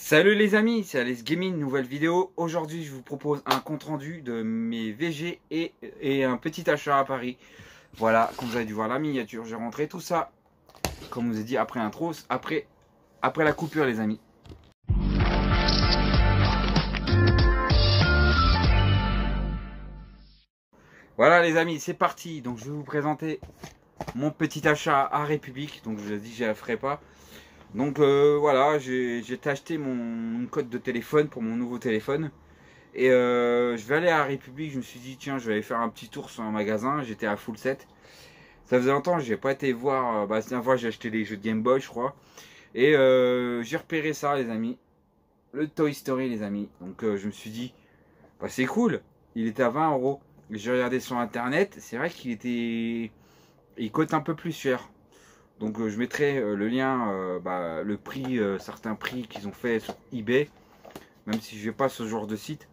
Salut les amis, c'est Alex Gaming, nouvelle vidéo. Aujourd'hui je vous propose un compte rendu de mes VG et un petit achat à Paris. Voilà, comme vous avez dû voir la miniature, j'ai rentré tout ça, comme je vous ai dit, après intro, après la coupure les amis. Voilà les amis, c'est parti. Donc je vais vous présenter mon petit achat à République. Donc je vous ai dit, je ne la ferai pas. Donc voilà, j'ai acheté mon code de téléphone pour mon nouveau téléphone. Et je vais aller à République, je me suis dit tiens je vais aller faire un petit tour sur un magasin, j'étais à Full Set. Ça faisait longtemps, j'ai pas été voir, la dernière fois j'ai acheté les jeux de Game Boy je crois. Et j'ai repéré ça les amis, le Toy Story les amis. Donc je me suis dit, bah, c'est cool, il était à 20 euros. J'ai regardé sur internet, c'est vrai qu'il était, il coûte un peu plus cher. Donc je mettrai le lien, le prix, certains prix qu'ils ont fait sur eBay. Même si je vais pas sur ce genre de site,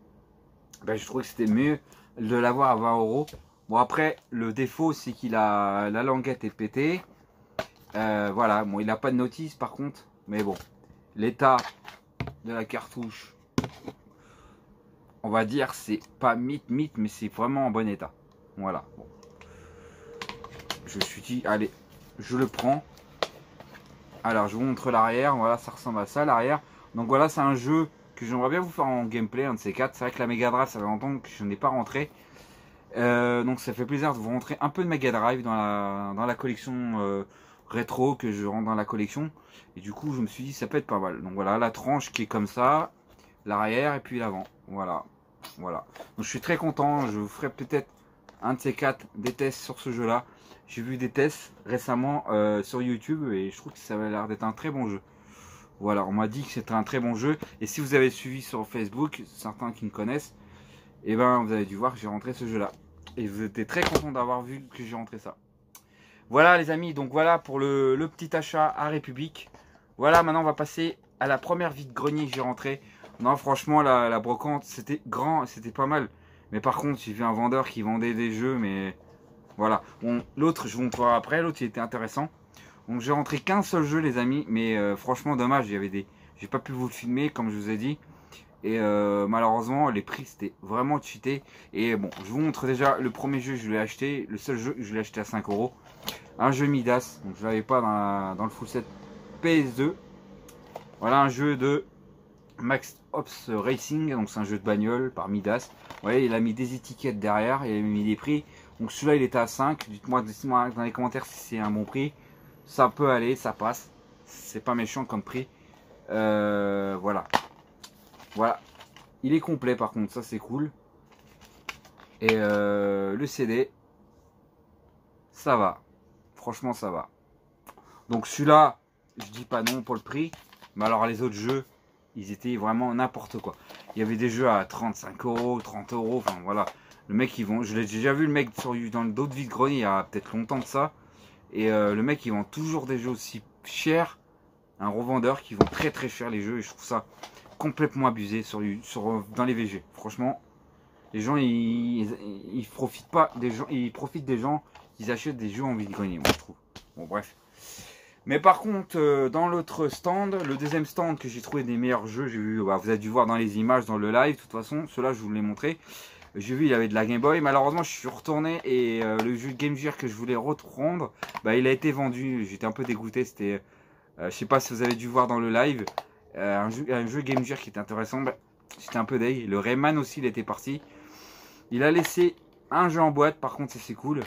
je trouvais que c'était mieux de l'avoir à 20 euros. Bon après, le défaut c'est qu'il a la languette est pétée. Voilà, bon il n'a pas de notice par contre. Mais bon, l'état de la cartouche, on va dire c'est pas mythe, mais c'est vraiment en bon état. Voilà. Bon. Je me suis dit, allez, je le prends. Alors je vous montre l'arrière, voilà ça ressemble à ça l'arrière. Donc voilà c'est un jeu que j'aimerais bien vous faire en gameplay, un de ces quatre. C'est vrai que la Mega Drive ça fait longtemps que je n'ai pas rentré. Donc ça fait plaisir de vous rentrer un peu de Mega Drive dans la collection rétro que je rentre dans la collection. Et du coup je me suis dit ça peut être pas mal. Donc voilà la tranche qui est comme ça, l'arrière et puis l'avant. Voilà. Donc je suis très content, je vous ferai peut-être un de ces quatre des tests sur ce jeu là. J'ai vu des tests récemment sur YouTube et je trouve que ça avait l'air d'être un très bon jeu. Voilà, on m'a dit que c'était un très bon jeu. Et si vous avez suivi sur Facebook, certains qui me connaissent, et ben vous avez dû voir que j'ai rentré ce jeu là. Et vous étiez très content d'avoir vu que j'ai rentré ça. Voilà les amis, donc voilà pour le petit achat à République. Voilà, maintenant on va passer à la première vide-grenier que j'ai rentré. Non franchement la brocante c'était grand, c'était pas mal. Mais par contre j'ai vu un vendeur qui vendait des jeux mais... Voilà, bon, l'autre je vous montrerai après, l'autre il était intéressant. Donc j'ai rentré qu'un seul jeu les amis, mais franchement dommage, il y avait des... J'ai pas pu vous le filmer comme je vous ai dit. Et malheureusement les prix c'était vraiment cheaté. Et bon, je vous montre déjà le premier jeu que je l'ai acheté. Le seul jeu je l'ai acheté à 5 euros. Un jeu Midas, donc je l'avais pas dans le full set PS2. Voilà un jeu de Max Ops Racing, donc c'est un jeu de bagnole par Midas. Vous voyez, il a mis des étiquettes derrière, il a mis des prix. Donc celui-là il était à 5. Dites-moi dans les commentaires si c'est un bon prix. Ça peut aller, ça passe. C'est pas méchant comme prix. Voilà. Voilà. Il est complet par contre, ça c'est cool. Et le CD, ça va. Franchement ça va. Donc celui-là, je dis pas non pour le prix. Mais alors les autres jeux, ils étaient vraiment n'importe quoi. Il y avait des jeux à 35 euros, 30 euros. Enfin voilà. Le mec, ils vont. Je l'ai déjà vu le mec dans d'autres vide-greniers il y a peut-être longtemps de ça. Et le mec, il vend toujours des jeux aussi chers. Un revendeur qui vend très très cher les jeux. Et je trouve ça complètement abusé dans les VG. Franchement, les gens, ils profitent pas des gens. Ils profitent des gens qui achètent des jeux en vide-grenier, moi je trouve. Bon, bref. Mais par contre, dans l'autre stand, le deuxième stand que j'ai trouvé des meilleurs jeux, j'ai vu, vous avez dû voir dans les images, dans le live, de toute façon, ceux-là je vous l'ai montré. J'ai vu, il y avait de la Game Boy. Malheureusement, je suis retourné et le jeu Game Gear que je voulais reprendre, il a été vendu. J'étais un peu dégoûté. C'était, je sais pas si vous avez dû voir dans le live, un jeu Game Gear qui était intéressant. J'étais un peu deg. Le Rayman aussi, il était parti. Il a laissé un jeu en boîte. Par contre, c'est cool.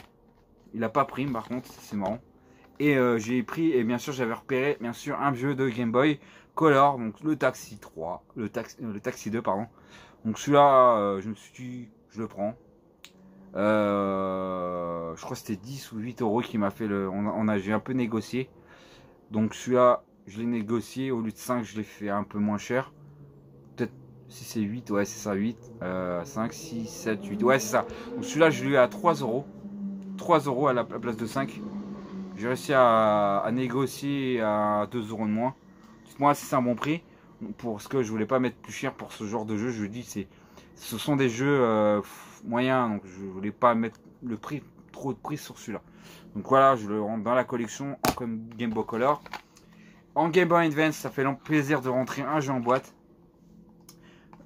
Il a pas pris, par contre, c'est marrant. Et j'ai pris, et bien sûr, j'avais repéré, bien sûr, un jeu de Game Boy Color, donc le Taxi 3, le Taxi 2, pardon. Donc celui-là, je me suis dit, je le prends. Je crois que c'était 10 ou 8 euros qui m'a fait le... J'ai un peu négocié. Donc celui-là, je l'ai négocié. Au lieu de 5, je l'ai fait un peu moins cher. Peut-être si c'est 8, ouais c'est ça, 8. 5, 6, 7, 8. Ouais c'est ça. Donc celui-là, je l'ai eu à 3 euros. 3 euros à la place de 5. J'ai réussi à négocier à 2 euros de moins. Dites-moi si c'est un bon prix. Pour ce que je voulais pas mettre plus cher pour ce genre de jeu. Je vous dis, ce sont des jeux moyens. Donc je voulais pas mettre trop de prix sur celui-là. Donc voilà, je le rentre dans la collection en comme Game Boy Color. En Game Boy Advance, ça fait plaisir de rentrer un jeu en boîte.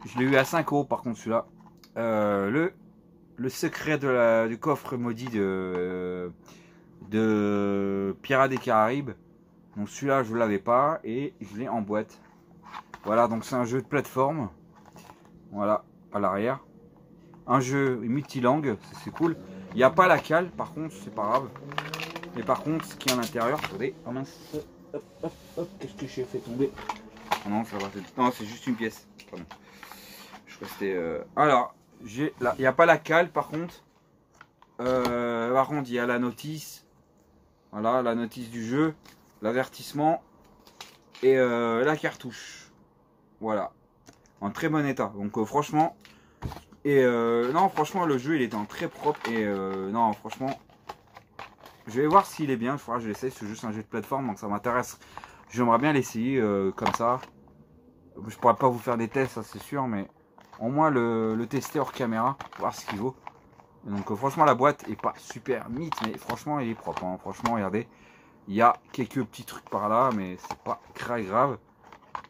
Je l'ai eu à 5 € par contre celui-là. Le secret du coffre maudit de Pirates des Caraïbes. Donc celui-là je ne l'avais pas et je l'ai en boîte. Voilà, donc c'est un jeu de plateforme. Voilà, à l'arrière. Un jeu multilangue, c'est cool. Il n'y a pas la cale, par contre, c'est pas grave. Mais par contre, ce qui est à l'intérieur, attendez, oh mince, hop, qu'est-ce que j'ai fait tomber? Oh non, ça va, non, c'est juste une pièce. Pardon. Je restais. Alors, il n'y a pas la cale, par contre. Il y a la notice. Voilà, la notice du jeu, l'avertissement et la cartouche. Voilà, en très bon état. Donc franchement, non, franchement, le jeu il est en très propre et non, franchement, je vais voir s'il est bien. Je l'essaye. C'est juste un jeu de plateforme, donc ça m'intéresse. J'aimerais bien l'essayer comme ça. Je pourrais pas vous faire des tests, ça c'est sûr, mais au moins le tester hors caméra, voir ce qu'il vaut. Donc franchement, la boîte est pas super mythe, mais franchement, il est propre. Hein. Franchement, regardez, il y a quelques petits trucs par là, mais c'est pas très grave.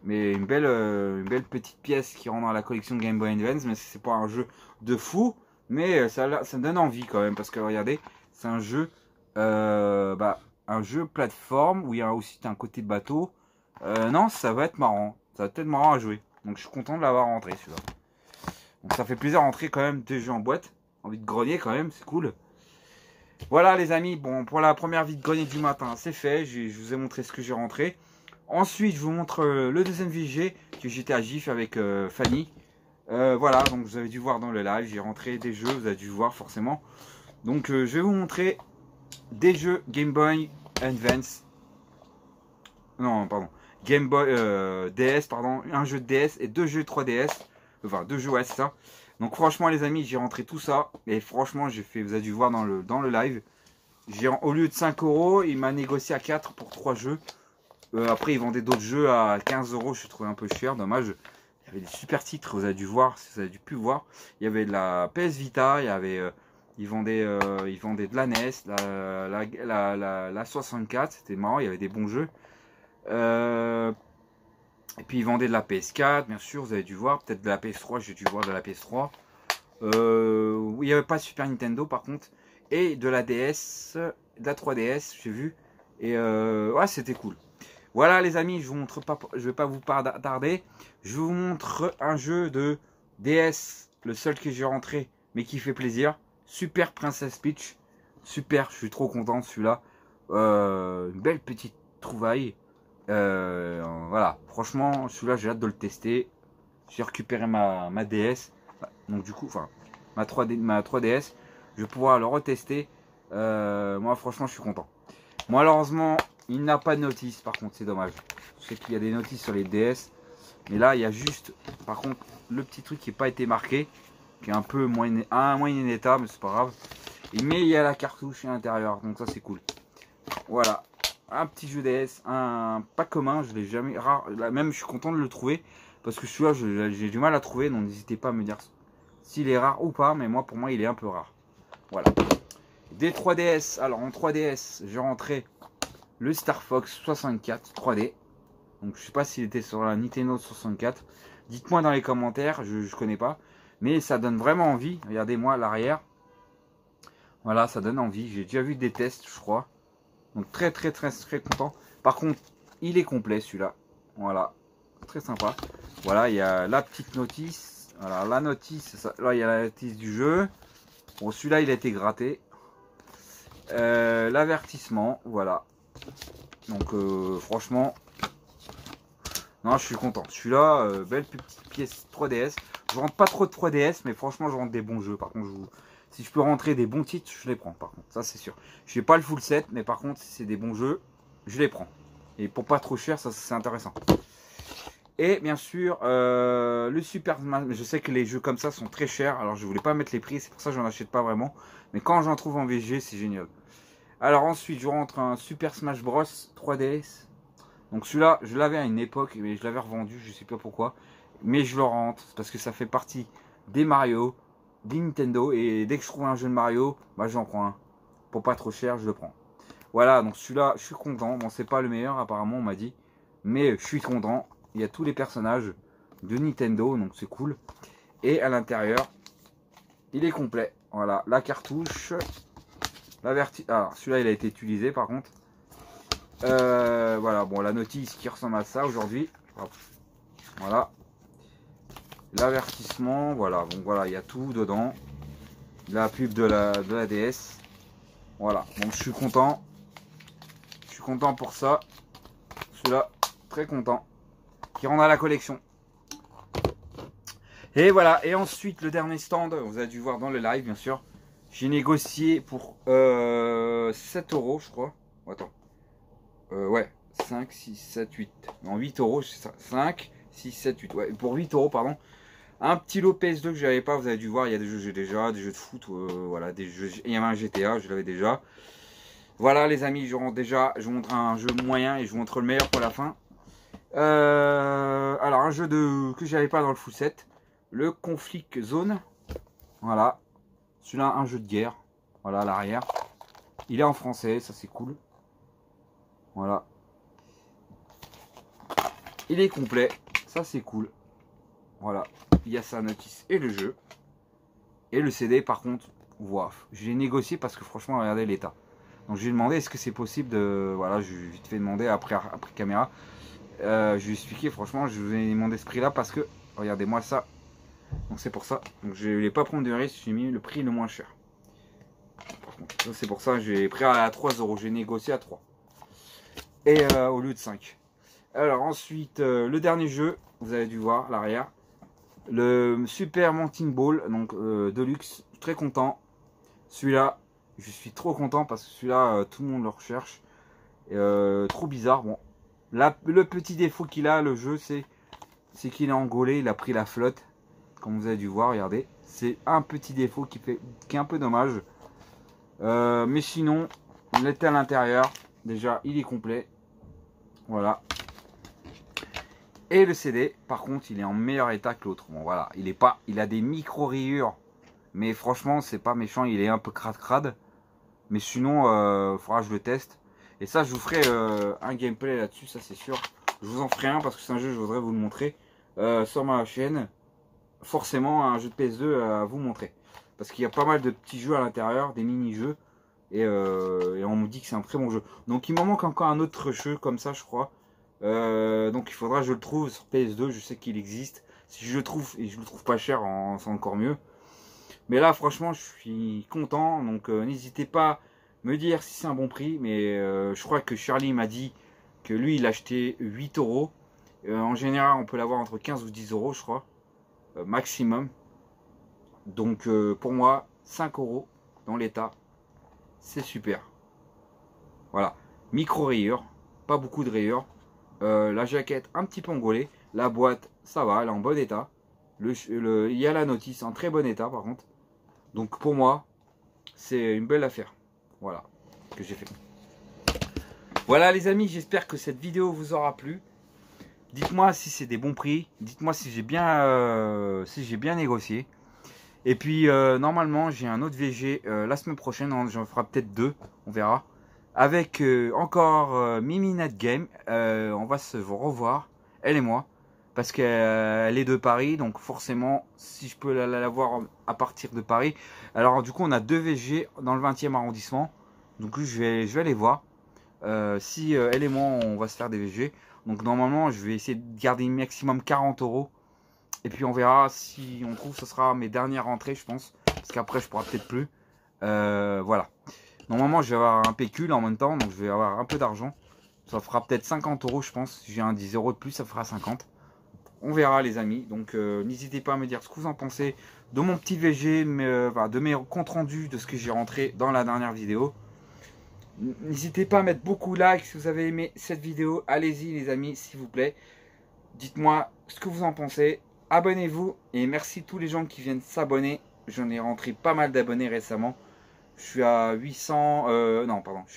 Mais une belle petite pièce qui rentre dans la collection Game Boy Advance, mais c'est pas un jeu de fou, mais ça me donne envie quand même, parce que regardez, c'est un jeu, un jeu plateforme où il y a aussi un côté bateau. Non, ça va être marrant, ça va être marrant à jouer. Donc je suis content de l'avoir rentré celui-là. Donc ça fait plaisir à rentrer quand même des jeux en boîte, envie de grogner quand même, c'est cool. Voilà les amis, bon pour la première vide-grenier du matin, c'est fait, je vous ai montré ce que j'ai rentré. Ensuite, je vous montre le deuxième VG que j'étais à GIF avec Fanny. Voilà, donc vous avez dû voir dans le live, j'ai rentré des jeux, vous avez dû voir forcément. Donc je vais vous montrer des jeux Game Boy Advance. Non, pardon. Game Boy DS, pardon. Un jeu de DS et deux jeux 3DS. Enfin, deux jeux, ouais, c'est ça. Donc franchement les amis, j'ai rentré tout ça. Et franchement, j'ai fait, vous avez dû voir dans le live. Au lieu de 5 €, il m'a négocié à 4 pour 3 jeux. Après, ils vendaient d'autres jeux à 15 €. Je trouvais un peu cher, dommage. Il y avait des super titres, vous avez dû voir, vous avez dû voir. Il y avait de la PS Vita, il y avait, ils vendaient de la NES, la 64, c'était marrant, il y avait des bons jeux. Et puis ils vendaient de la PS4, bien sûr, vous avez dû voir. Peut-être de la PS3, j'ai dû voir de la PS3. Il n'y avait pas de Super Nintendo par contre. Et de la DS, de la 3DS, j'ai vu. Et ouais, c'était cool. Voilà les amis, je vous montre pas, je vais pas vous tarder. Je vous montre un jeu de DS, le seul que j'ai rentré, mais qui fait plaisir. Super Princess Peach, super, je suis trop content de celui-là. Une belle petite trouvaille. Voilà, franchement, celui-là j'ai hâte de le tester. J'ai récupéré ma DS, donc du coup, enfin ma 3DS, je vais pouvoir le retester. Moi franchement, je suis content. Malheureusement, il n'a pas de notice, par contre, c'est dommage. Je sais qu'il y a des notices sur les DS, mais là, il y a juste, par contre, le petit truc qui n'a pas été marqué, qui est un peu moyen état, mais c'est pas grave. Mais il y a la cartouche à l'intérieur, donc ça, c'est cool. Voilà, un petit jeu DS, un pas commun, je l'ai jamais rare. Là, même, je suis content de le trouver, parce que celui-là, j'ai du mal à trouver, donc n'hésitez pas à me dire s'il est rare ou pas, mais moi, pour moi, il est un peu rare. Voilà. Des 3DS, alors en 3DS, j'ai rentré le Star Fox 64 3D. Donc je sais pas s'il était sur la Nintendo 64. Dites-moi dans les commentaires, je connais pas. Mais ça donne vraiment envie. Regardez-moi à l'arrière. Voilà, ça donne envie. J'ai déjà vu des tests, je crois. Donc très content. Par contre, il est complet celui-là. Voilà, très sympa. Voilà, il y a la petite notice. Voilà, la notice, ça, là il y a la notice du jeu. Bon, celui-là il a été gratté. L'avertissement, voilà. Donc franchement, non, je suis content. Celui-là, belle petite pièce 3DS. Je rentre pas trop de 3DS, mais franchement, je rentre des bons jeux. Par contre, si je peux rentrer des bons titres, je les prends. Par contre, ça c'est sûr. Je n'ai pas le full set, mais par contre, si c'est des bons jeux, je les prends. Et pour pas trop cher, ça c'est intéressant. Et bien sûr, le Super Smash. Je sais que les jeux comme ça sont très chers. Alors, je voulais pas mettre les prix, c'est pour ça que j'en achète pas vraiment. Mais quand j'en trouve en VG, c'est génial. Alors ensuite, je rentre un Super Smash Bros 3DS. Donc celui-là, je l'avais à une époque, mais je l'avais revendu, je sais pas pourquoi. Mais je le rentre, parce que ça fait partie des Mario, des Nintendo. Et dès que je trouve un jeu de Mario, bah j'en prends un. Pour pas trop cher, je le prends. Voilà, donc celui-là, je suis content. Bon, c'est pas le meilleur, apparemment, on m'a dit. Mais je suis content. Il y a tous les personnages. de Nintendo, donc c'est cool. Et à l'intérieur, il est complet. Voilà, la cartouche, la verti. Alors celui-là, il a été utilisé par contre. Voilà, bon, la notice qui ressemble à ça aujourd'hui. Voilà. L'avertissement, voilà. Donc voilà, il y a tout dedans. La pub de la DS. Voilà, donc je suis content. Je suis content pour ça. Celui-là, très content. Qui rentre à la collection. Et voilà, et ensuite le dernier stand, vous avez dû voir dans le live bien sûr. J'ai négocié pour 7 euros je crois. Attends. Ouais, 5, 6, 7, 8. Non, 8 euros, c'est ça. 5, 6, 7, 8. Ouais, pour 8 euros, pardon. Un petit lot PS2 que j'avais pas, vous avez dû voir. Il y a des jeux que j'ai déjà, des jeux de foot, voilà, des jeux. Il y avait un GTA, je l'avais déjà. Voilà, les amis, je rentre déjà. Je vous montre un jeu moyen et je vous montre le meilleur pour la fin. Alors, un jeu que j'avais pas dans le full set. Le Conflict Zone. Voilà. Celui-là, un jeu de guerre. Voilà, à l'arrière. Il est en français, ça c'est cool. Voilà. Il est complet, ça c'est cool. Voilà, il y a sa notice et le jeu. Et le CD par contre, wow, je l'ai négocié parce que franchement, regardez l'état. Donc je lui ai demandé est-ce que c'est possible de... Voilà, je lui ai vite fait demander après caméra. Je lui ai expliqué, franchement, je vous ai demandé ce prix là parce que, regardez-moi ça. Donc c'est pour ça. Donc je ne voulais pas prendre de risque, j'ai mis le prix le moins cher. C'est pour ça que j'ai pris à 3 euros, j'ai négocié à 3. Et au lieu de 5. Alors ensuite, le dernier jeu, vous avez dû voir à l'arrière. Le Super Mountain Ball, donc Deluxe, très content. Celui-là, je suis trop content parce que celui-là, tout le monde le recherche. Trop bizarre. Bon, le petit défaut qu'il a, le jeu, c'est qu'il est engolé, il a pris la flotte. Comme vous avez dû voir, regardez. C'est un petit défaut qui est un peu dommage. Mais sinon, il était à l'intérieur. Déjà, il est complet. Voilà. Et le CD, par contre, il est en meilleur état que l'autre. Bon, voilà, il a des micro rayures, mais franchement, c'est pas méchant. Il est un peu crade. Mais sinon, il faudra que je le teste. Et ça, je vous ferai un gameplay là-dessus, ça c'est sûr. Je vous en ferai un parce que c'est un jeu, je voudrais vous le montrer sur ma chaîne. Forcément, un jeu de PS2 à vous montrer. Parce qu'il y a pas mal de petits jeux à l'intérieur, des mini-jeux. Et on me dit que c'est un très bon jeu. Donc il m'en manque encore un autre jeu comme ça, je crois. Donc il faudra que je le trouve sur PS2, je sais qu'il existe. Si je le trouve et je le trouve pas cher, c'est encore mieux. Mais là franchement je suis content, donc n'hésitez pas à me dire si c'est un bon prix. Mais je crois que Charlie m'a dit que lui il achetait 8 euros. En général on peut l'avoir entre 15 ou 10 euros je crois, maximum. Donc pour moi 5 euros dans l'état, c'est super. Voilà, micro rayures, pas beaucoup de rayures. La jaquette un petit peu engolée. La boîte, ça va, elle est en bon état. Il y a la notice en très bon état par contre. Donc pour moi, c'est une belle affaire. Voilà, que j'ai fait. Voilà les amis, j'espère que cette vidéo vous aura plu. Dites-moi si c'est des bons prix. Dites-moi si j'ai bien négocié. Et puis normalement, j'ai un autre VG la semaine prochaine. J'en ferai peut-être 2, on verra. Avec encore Mimi Net Game, on va se revoir, elle et moi, parce qu'elle est de Paris, donc forcément, si je peux la voir à partir de Paris. Alors du coup, on a 2 VG dans le 20e arrondissement, donc je vais aller voir. Si elle et moi, on va se faire des VG. Donc normalement, je vais essayer de garder maximum 40 euros. Et puis on verra si on trouve, ce sera mes dernières rentrées, je pense, parce qu'après, je pourrai peut-être plus. Voilà. Normalement, je vais avoir un pécule en même temps, donc je vais avoir un peu d'argent. Ça fera peut-être 50 euros, je pense. Si j'ai un 10 euros de plus, ça fera 50. On verra, les amis. Donc, n'hésitez pas à me dire ce que vous en pensez de mon petit VG, de mes comptes rendus, de ce que j'ai rentré dans la dernière vidéo. N'hésitez pas à mettre beaucoup de likes si vous avez aimé cette vidéo. Allez-y, les amis, s'il vous plaît. Dites-moi ce que vous en pensez. Abonnez-vous et merci tous les gens qui viennent s'abonner. J'en ai rentré pas mal d'abonnés récemment. Je suis à 800, non pardon, je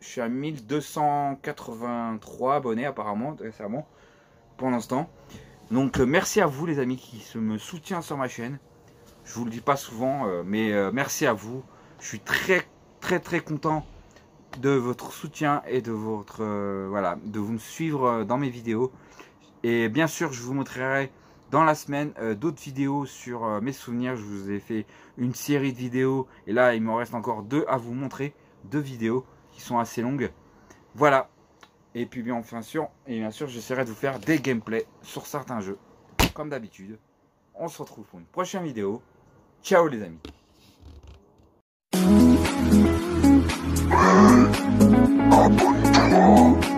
suis à 1283 abonnés apparemment récemment pour l'instant. Donc merci à vous les amis qui me soutiennent sur ma chaîne. Je vous le dis pas souvent, mais merci à vous. Je suis très content de votre soutien et de votre voilà, de vous me suivre dans mes vidéos. Et bien sûr, je vous montrerai dans la semaine d'autres vidéos sur mes souvenirs. Je vous ai fait une série de vidéos et là il me reste encore 2 à vous montrer, 2 vidéos qui sont assez longues. Voilà. Et puis bien sûr, j'essaierai de vous faire des gameplays sur certains jeux. Comme d'habitude. On se retrouve pour une prochaine vidéo. Ciao les amis. Abonne-toi.